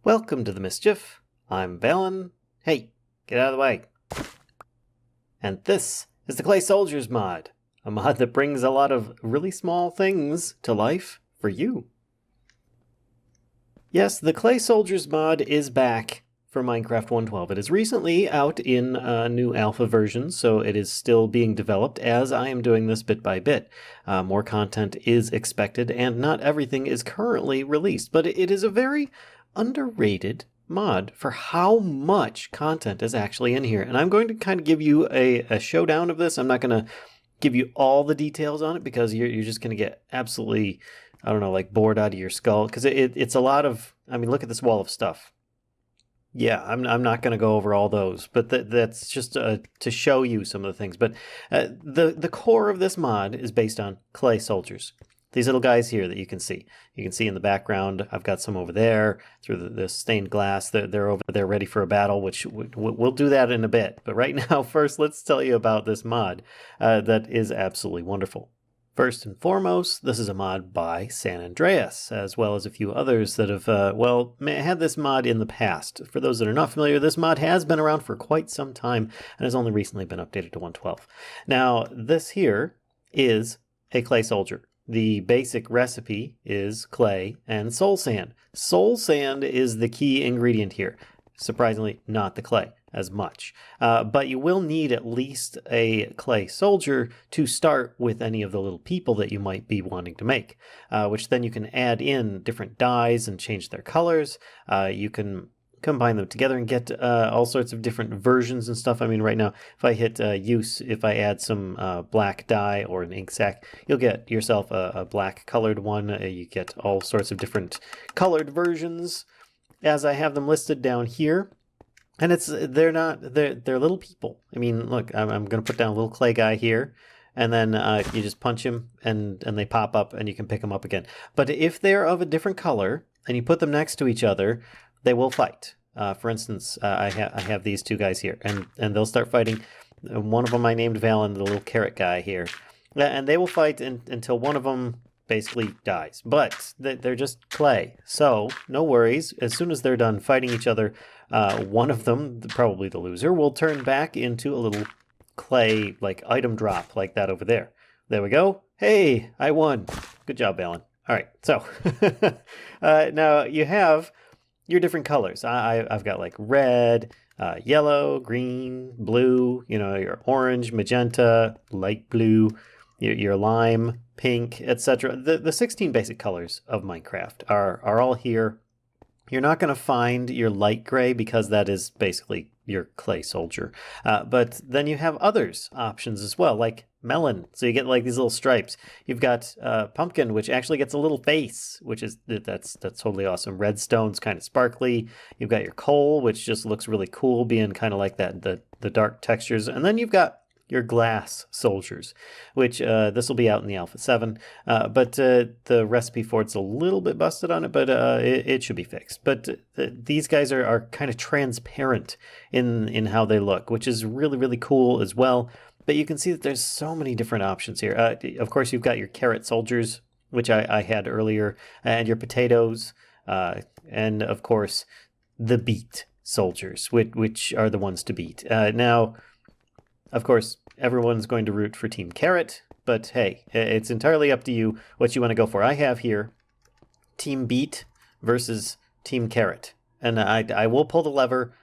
Welcome to the Mischief. I'm Vallen. Hey, get out of the way. And this is the Clay Soldiers mod, a mod that brings a lot of really small things to life for you. Yes, the Clay Soldiers mod is back for Minecraft 1.12. It is recently out in a new alpha version, so it is still being developed as I am doing this bit by bit. More content is expected, and not everything is currently released, but it is a very underrated mod for how much content is actually in here. And I'm going to kind of give you a showdown of this. I'm not going to give you all the details on it because you're just going to get absolutely, I don't know, like bored out of your skull. Because it's a lot of, I mean, look at this wall of stuff. Yeah, I'm not going to go over all those, but that's just to show you some of the things. But the core of this mod is based on clay soldiers. These little guys here that you can see. You can see in the background, I've got some over there through the stained glass. They're over there ready for a battle, which we'll do that in a bit. But right now, first, let's tell you about this mod that is absolutely wonderful. First and foremost, this is a mod by SanAndreasP, as well as a few others that have, had this mod in the past. For those that are not familiar, this mod has been around for quite some time and has only recently been updated to 1.12. Now, this here is a clay soldier. The basic recipe is clay and soul sand. Soul sand is the key ingredient here. Surprisingly, not the clay as much. But you will need at least a clay soldier to start with any of the little people that you might be wanting to make, which then you can add in different dyes and change their colors. You can combine them together and get all sorts of different versions and stuff. I mean, right now, if I hit use, if I add some black dye or an ink sac, you'll get yourself a black colored one. You get all sorts of different colored versions as I have them listed down here. And they're little people. I mean, look, I'm going to put down a little clay guy here. And then you just punch him and they pop up and you can pick them up again. But if they're of a different color and you put them next to each other, they will fight. For instance, I have these two guys here, and they'll start fighting. One of them I named Vallen, the little carrot guy here. And they will fight until one of them basically dies. But they're just clay, so no worries. As soon as they're done fighting each other, one of them, probably the loser, will turn back into a little clay like item drop like that over there. There we go. Hey, I won. Good job, Vallen. All right, so now you have your different colors. I've got like red, yellow, green, blue, your orange, magenta, light blue, your lime, pink, etc. The 16 basic colors of Minecraft are all here. You're not going to find your light gray because that is basically your clay soldier. But then you have others options as well, like melon. So you get like these little stripes. You've got pumpkin, which actually gets a little face, that's totally awesome. Redstone's kind of sparkly. You've got your coal, which just looks really cool, being kind of like that the dark textures. And then you've got your glass soldiers, which this will be out in the Alpha 7, but the recipe for it's a little bit busted on it, but it should be fixed. But these guys are kind of transparent in how they look, which is really, really cool as well. But you can see that there's so many different options here. Of course, you've got your carrot soldiers, which I had earlier, and your potatoes, and of course, the beet soldiers, which are the ones to beat. Now, of course, everyone's going to root for Team Carrot, but hey, it's entirely up to you what you want to go for. I have here Team Beet versus Team Carrot, and I will pull the lever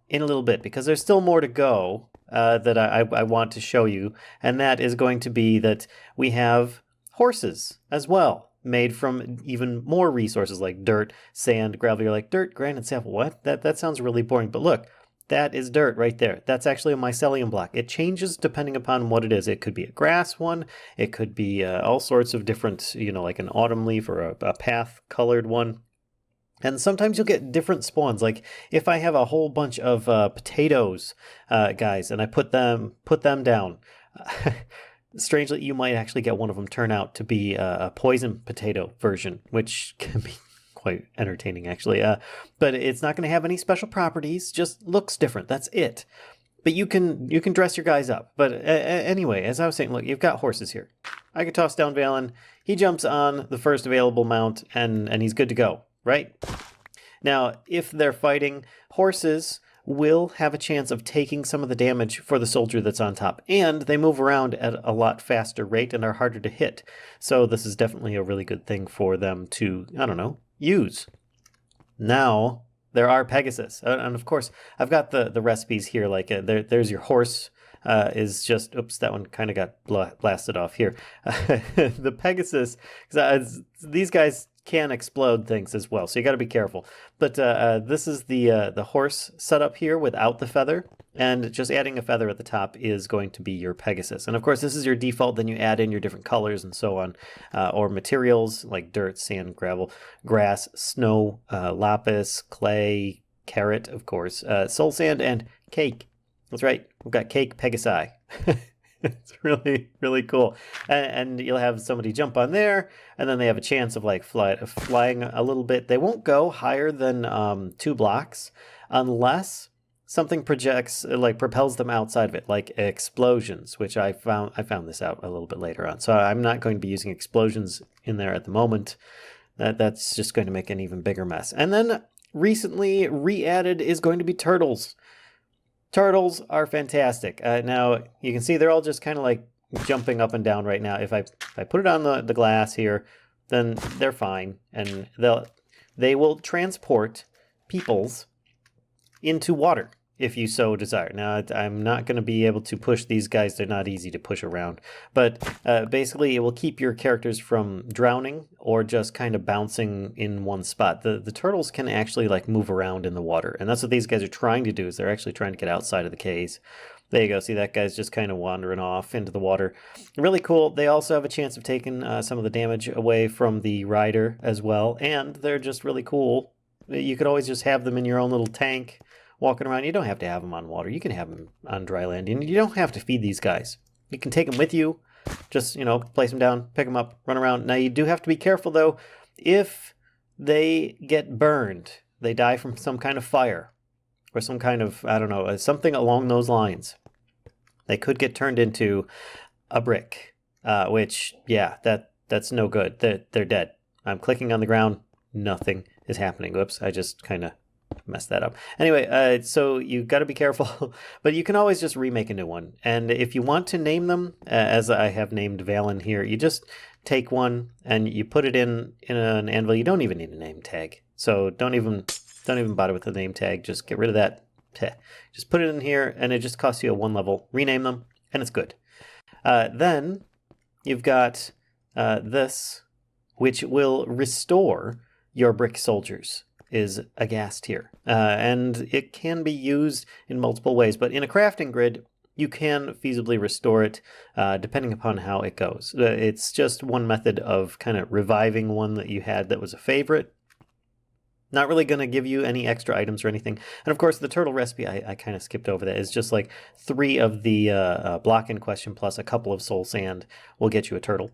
in a little bit because there's still more to go that I want to show you, and that is going to be that we have horses as well, made from even more resources like dirt, sand, gravel. You're like, dirt, granite, sand, what? That sounds really boring, but look. That is dirt right there. That's actually a mycelium block. It changes depending upon what it is. It could be a grass one. It could be all sorts of different, like an autumn leaf or a path-colored one. And sometimes you'll get different spawns. Like if I have a whole bunch of potatoes, guys, and I put them down, strangely, you might actually get one of them turn out to be a poison potato version, which can be quite entertaining actually, but it's not going to have any special properties, just looks different, that's it. But you can dress your guys up. But anyway, as I was saying, look, you've got horses here. I could toss down Vallen, he jumps on the first available mount and he's good to go, right? Now, if they're fighting, horses will have a chance of taking some of the damage for the soldier that's on top. And they move around at a lot faster rate and are harder to hit. So this is definitely a really good thing for them to, I don't know, use. Now, there are Pegasus. And of course, I've got the recipes here. Like there's your horse. Is just, oops, that one kind of got blasted off here. The Pegasus, these guys can explode things as well, so you got to be careful. But this is the horse setup here without the feather, and just adding a feather at the top is going to be your Pegasus. And of course, this is your default. Then you add in your different colors and so on, or materials like dirt, sand, gravel, grass, snow, lapis, clay, carrot, of course, soul sand, and cake. That's right. We've got cake Pegasi. It's really, really cool. And you'll have somebody jump on there, and then they have a chance of like flying a little bit. They won't go higher than 2 blocks unless something propels them outside of it, like explosions, which I found this out a little bit later on. So I'm not going to be using explosions in there at the moment. That's just going to make an even bigger mess. And then recently re-added is going to be turtles. Turtles are fantastic. Now, you can see they're all just kind of like jumping up and down right now. If I put it on the glass here, then they're fine. And they will transport peoples into water if you so desire. Now, I'm not going to be able to push these guys. They're not easy to push around. But basically, it will keep your characters from drowning or just kind of bouncing in one spot. The turtles can actually like move around in the water. And that's what these guys are trying to do, is they're actually trying to get outside of the caves. There you go. See, that guy's just kind of wandering off into the water. Really cool. They also have a chance of taking some of the damage away from the rider as well. And they're just really cool. You could always just have them in your own little tank walking around. You don't have to have them on water. You can have them on dry land. And you don't have to feed these guys. You can take them with you. Just, place them down, pick them up, run around. Now, you do have to be careful, though. If they get burned, they die from some kind of fire or some kind of, I don't know, something along those lines, they could get turned into a brick, which, yeah, that's no good. They're dead. I'm clicking on the ground. Nothing is happening. Whoops, I just kind of messed that up. Anyway, so you got to be careful, but you can always just remake a new one. And if you want to name them, as I have named Vallen here, you just take one and you put it in an anvil. You don't even need a name tag, so don't even bother with the name tag. Just get rid of that. Just put it in here, and it just costs you a 1 level. Rename them, and it's good. Then you've got this, which will restore your brick soldiers. Is aghast here. And it can be used in multiple ways, but in a crafting grid, you can feasibly restore it depending upon how it goes. It's just one method of kind of reviving one that you had that was a favorite. Not really going to give you any extra items or anything. And of course, the turtle recipe, I kind of skipped over that. It's just like 3 of the block in question plus a couple of soul sand will get you a turtle.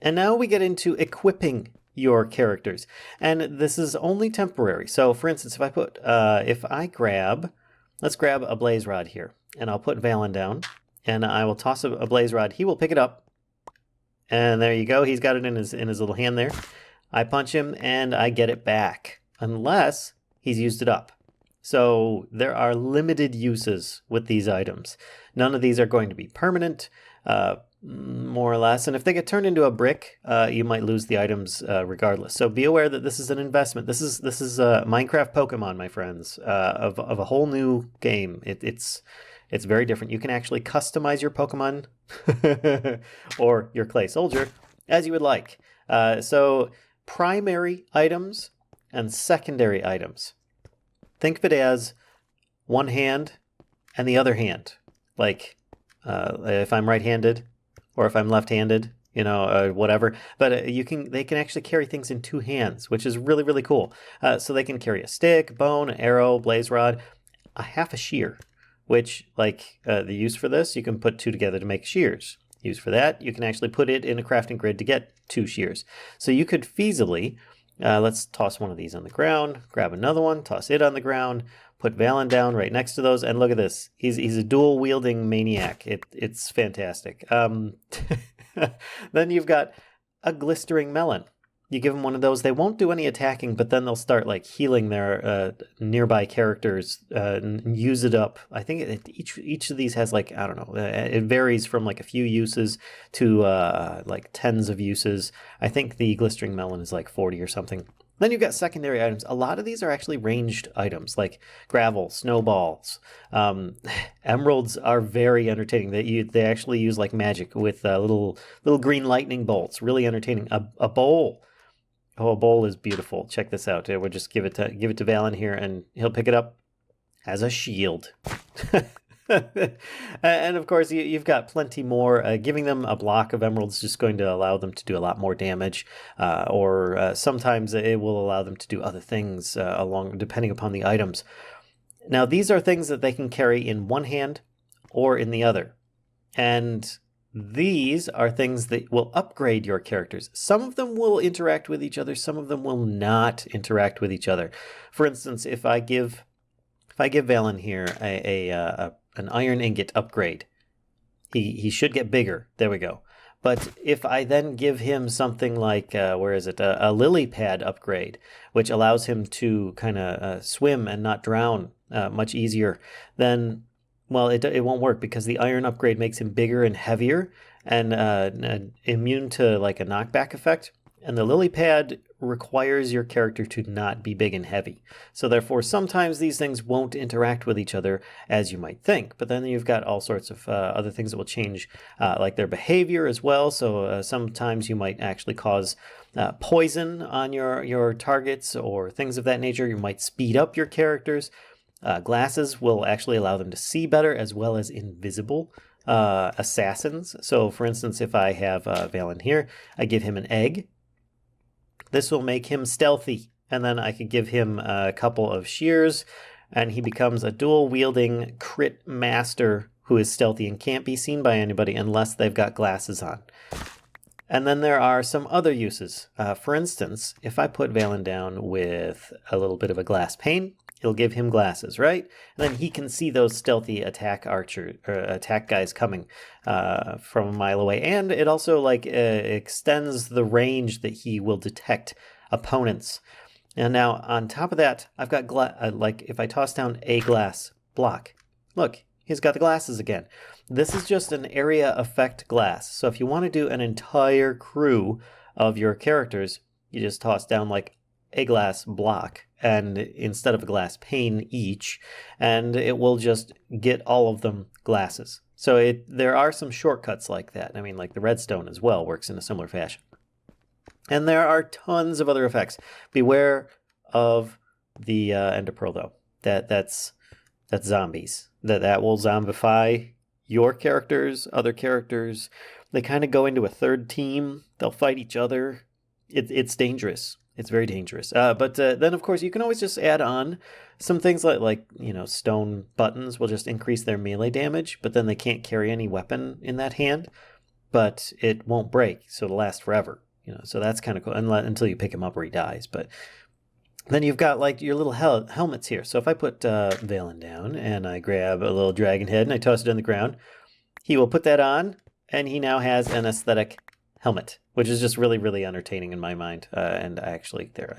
And now we get into equipping your characters, and this is only temporary. So for instance, if I grab, let's grab a blaze rod here, and I'll put Vallen down, and I will toss a blaze rod. He will pick it up, and there you go. He's got it in his little hand there. I punch him, and I get it back, unless he's used it up. So there are limited uses with these items. None of these are going to be permanent. More or less, and if they get turned into a brick, you might lose the items regardless. So be aware that this is an investment. This is Minecraft Pokemon, my friends, of a whole new game. It's very different. You can actually customize your Pokemon or your clay soldier as you would like. So primary items and secondary items. Think of it as one hand and the other hand. Like if I'm right-handed, or if I'm left-handed, whatever. But they can actually carry things in 2 hands, which is really, really cool. So they can carry a stick, bone, an arrow, blaze rod, a half a shear, which, the use for this, you can put 2 together to make shears. Use for that, you can actually put it in a crafting grid to get 2 shears. So you could feasibly, let's toss one of these on the ground, grab another one, toss it on the ground, put Vallen down right next to those, and look at this. He's a dual wielding maniac. It's fantastic. Then you've got a Glistering Melon. You give them one of those, they won't do any attacking, but then they'll start like healing their nearby characters and use it up. I think each of these has like, I don't know, it varies from like a few uses to like tens of uses. I think the Glistering Melon is like 40 or something. Then you've got secondary items. A lot of these are actually ranged items like gravel, snowballs. Emeralds are very entertaining. They actually use like magic with little green lightning bolts. Really entertaining. A bowl. Oh, a bowl is beautiful. Check this out. We'll just give it to Vallen here, and he'll pick it up as a shield. And of course, you've got plenty more. Giving them a block of emeralds is just going to allow them to do a lot more damage, or sometimes it will allow them to do other things depending upon the items. Now, these are things that they can carry in one hand or in the other, and these are things that will upgrade your characters. Some of them will interact with each other. Some of them will not interact with each other. For instance, if I give Vallen here an iron ingot upgrade, he should get bigger. There we go. But if I then give him something like, a lily pad upgrade, which allows him to kind of swim and not drown much easier, then, well, it won't work because the iron upgrade makes him bigger and heavier and immune to like a knockback effect. And the lily pad requires your character to not be big and heavy. So therefore, sometimes these things won't interact with each other as you might think. But then you've got all sorts of other things that will change, like their behavior as well. So sometimes you might actually cause poison on your targets or things of that nature. You might speed up your characters. Glasses will actually allow them to see better, as well as invisible assassins. So for instance, if I have Vallen here, I give him an egg. This will make him stealthy, and then I could give him a couple of shears, and he becomes a dual-wielding crit master who is stealthy and can't be seen by anybody unless they've got glasses on. And then there are some other uses. For instance, if I put Vallen down with a little bit of a glass pane, it'll give him glasses, right? And then he can see those stealthy attack guys coming from a mile away. And it also extends the range that he will detect opponents. And now on top of that, I've got if I toss down a glass block, look, he's got the glasses again. This is just an area effect glass. So if you want to do an entire crew of your characters, you just toss down like a glass block, and instead of a glass pane each, and it will just get all of them glasses. So there are some shortcuts like that. I mean, like the redstone as well works in a similar fashion. And there are tons of other effects. Beware of the Ender Pearl, though. That's zombies. That will zombify your characters, other characters. They kind of go into a third team. They'll fight each other. It's dangerous. It's very dangerous. But then, of course, you can always just add on some things like stone buttons will just increase their melee damage, but then they can't carry any weapon in that hand, but it won't break, so it'll last forever. So that's kind of cool, until you pick him up or he dies. But then you've got like your little helmets here. So if I put Vallen down and I grab a little dragon head and I toss it on the ground, he will put that on, and he now has an aesthetic helmet, which is just really, really entertaining in my mind. And I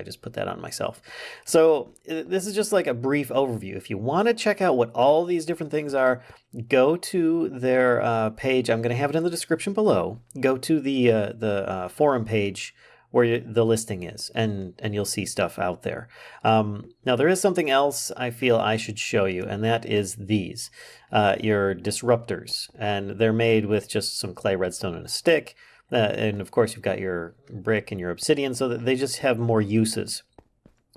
just put that on myself. So this is just like a brief overview. If you want to check out what all these different things are, go to their page. I'm going to have it in the description below. Go to the forum page where the listing is, and you'll see stuff out there. Now, there is something else I feel I should show you, and that is these, your Disruptors. And they're made with just some clay, redstone, and a stick. And of course, you've got your brick and your obsidian, so that they just have more uses.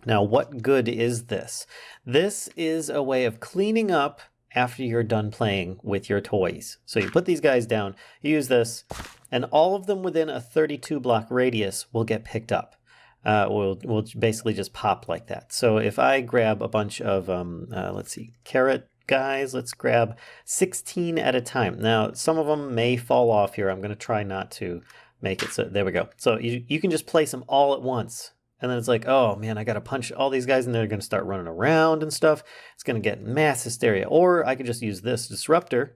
Now, what good is this? This is a way of cleaning up after you're done playing with your toys. So you put these guys down, you use this, and all of them within a 32 block radius will get picked up. Will basically just pop like that. So if I grab a bunch of, carrot guys, let's grab 16 at a time. Now, some of them may fall off here. I'm going to try not to make it so. There we go. So you can just place them all at once. And then it's like, oh man, I got to punch all these guys and they're going to start running around and stuff. It's going to get mass hysteria. Or I could just use this disruptor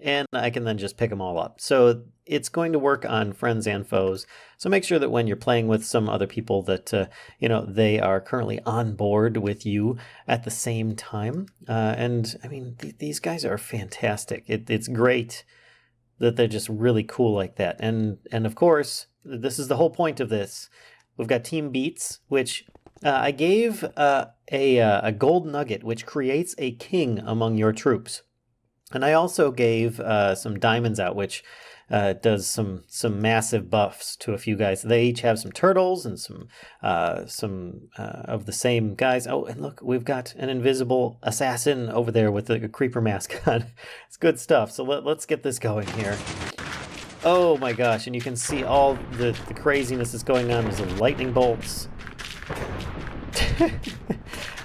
and I can then just pick them all up. So it's going to work on friends and foes. So make sure that when you're playing with some other people that, you know, they are currently on board with you at the same time. And I mean, these guys are fantastic. It's great that they're just really cool like that. And of course, this is the whole point of this. We've got Team Beats, which I gave a gold nugget, which creates a king among your troops. And I also gave some diamonds out, which does some massive buffs to a few guys. They each have some turtles and some of the same guys. Oh, and look, we've got an invisible assassin over there with a creeper mask on. It's good stuff. So let's get this going here. Oh my gosh, and you can see all the craziness that's going on. There's the lightning bolts.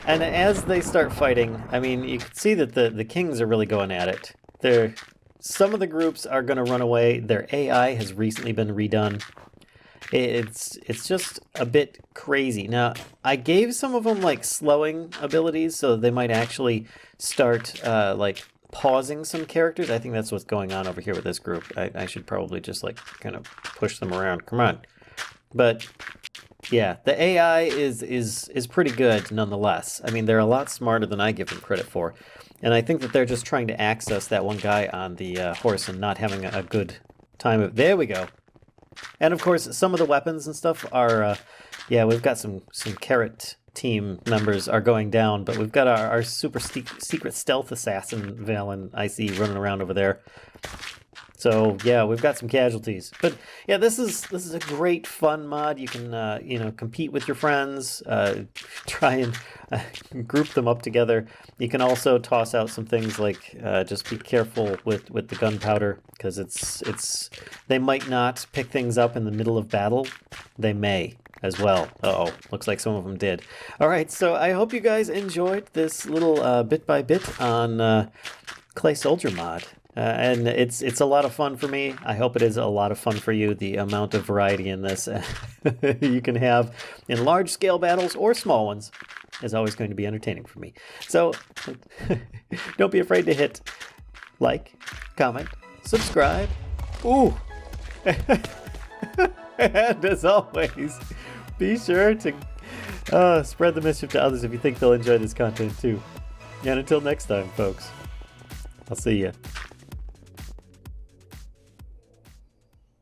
And as they start fighting, I mean, you can see that the kings are really going at it. Some of the groups are going to run away. Their AI has recently been redone. It's just a bit crazy. Now, I gave some of them like slowing abilities, so they might actually start like pausing some characters. I think that's what's going on over here with this group. I should probably just like kind of push them around. Come on. But yeah, the AI is pretty good nonetheless. I mean, they're a lot smarter than I give them credit for. And I think that they're just trying to access that one guy on the horse and not having a good time. There we go. And of course, some of the weapons and stuff are, yeah, we've got some Carrot team members are going down, but we've got our super secret stealth assassin, Vallen, I see running around over there. So yeah, we've got some casualties, but yeah, this is a great fun mod. You can you know, compete with your friends, try and group them up together. You can also toss out some things like just be careful with the gunpowder, because they might not pick things up in the middle of battle. They may as well. Uh-oh, looks like some of them did. All right, so I hope you guys enjoyed this little bit by bit on Clay Soldier mod. And it's a lot of fun for me. I hope it is a lot of fun for you. The amount of variety in this you can have in large scale battles or small ones is always going to be entertaining for me. So don't be afraid to hit like, comment, subscribe. Ooh! And as always, be sure to spread the mischief to others if you think they'll enjoy this content too. And until next time, folks, I'll see you.